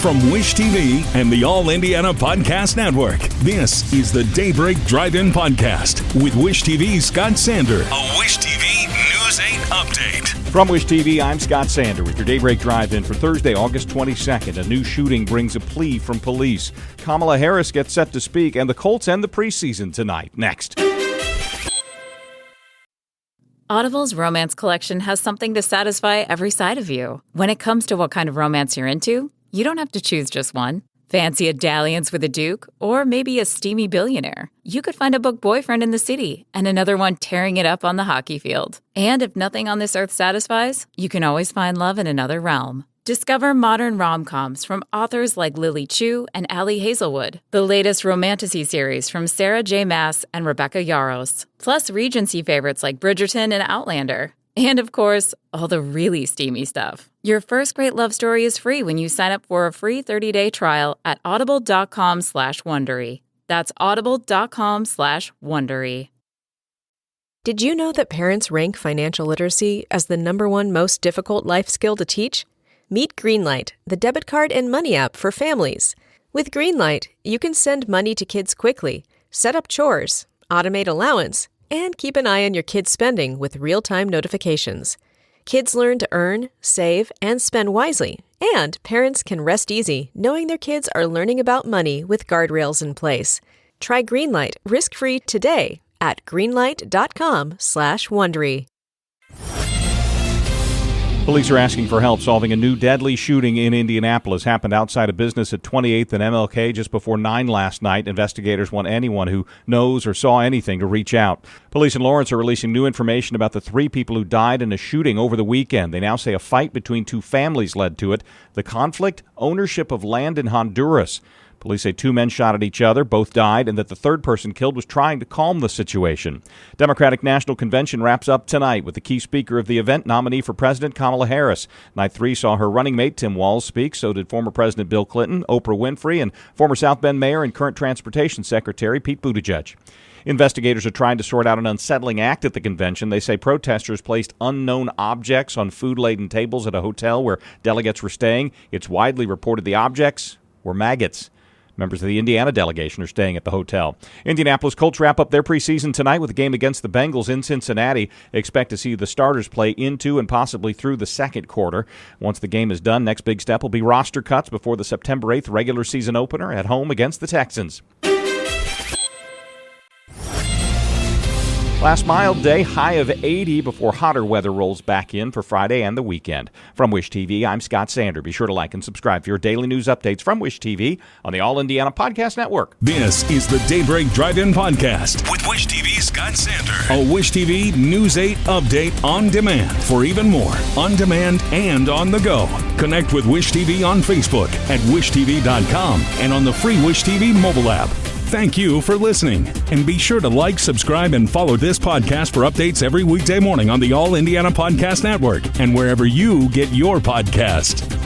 From Wish TV and the All Indiana Podcast Network, this is the Daybreak Drive-In Podcast with Wish TV's Scott Sander. A Wish TV News 8 update. From Wish TV, I'm Scott Sander with your Daybreak Drive-In for Thursday, August 22nd. A new shooting brings a plea from police. Kamala Harris gets set to speak, and the Colts end the preseason tonight. Next. Audible's romance collection has something to satisfy every side of you. When it comes to what kind of romance you're into, you don't have to choose just one. Fancy a dalliance with a duke, or maybe a steamy billionaire. You could find a book boyfriend in the city and another one tearing it up on the hockey field. And if nothing on this earth satisfies, you can always find love in another realm. Discover modern rom-coms from authors like Lily Chu and Ali Hazelwood, the latest romantasy series from Sarah J. Maas and Rebecca Yarros, plus Regency favorites like Bridgerton and Outlander. And of course, all the really steamy stuff. Your first great love story is free when you sign up for a free 30-day trial at audible.com/Wondery. That's audible.com/Wondery. Did you know that parents rank financial literacy as the #1 most difficult life skill to teach? Meet Greenlight, the debit card and money app for families. With Greenlight, you can send money to kids quickly, set up chores, automate allowance, and keep an eye on your kids' spending with real-time notifications. Kids learn to earn, save, and spend wisely, and parents can rest easy knowing their kids are learning about money with guardrails in place. Try Greenlight risk-free today at greenlight.com/Wondery. Police are asking for help solving a new deadly shooting in Indianapolis. Happened outside a business at 28th and MLK just before 9 last night. Investigators want anyone who knows or saw anything to reach out. Police in Lawrence are releasing new information about the 3 people who died in a shooting over the weekend. They now say a fight between 2 families led to it. The conflict, ownership of land in Honduras. Police say 2 men shot at each other, both died, and that the third person killed was trying to calm the situation. Democratic National Convention wraps up tonight with the key speaker of the event, nominee for President Kamala Harris. Night 3 saw her running mate Tim Walz speak. So did former President Bill Clinton, Oprah Winfrey, and former South Bend Mayor and current Transportation Secretary Pete Buttigieg. Investigators are trying to sort out an unsettling act at the convention. They say protesters placed unknown objects on food-laden tables at a hotel where delegates were staying. It's widely reported the objects were maggots. Members of the Indiana delegation are staying at the hotel. Indianapolis Colts wrap up their preseason tonight with a game against the Bengals in Cincinnati. They expect to see the starters play into and possibly through the second quarter. Once the game is done, next big step will be roster cuts before the September 8th regular season opener at home against the Texans. Last mild day, high of 80 before hotter weather rolls back in for Friday and the weekend. From Wish TV, I'm Scott Sander. Be sure to like and subscribe for your daily news updates from Wish TV on the All Indiana Podcast Network. This is the Daybreak Drive-In Podcast with Wish TV's Scott Sander. A Wish TV News 8 update on demand for even more on demand and on the go. Connect with Wish TV on Facebook at wishtv.com and on the free Wish TV mobile app. Thank you for listening, and be sure to like, subscribe, and follow this podcast for updates every weekday morning on the All Indiana Podcast Network and wherever you get your podcast.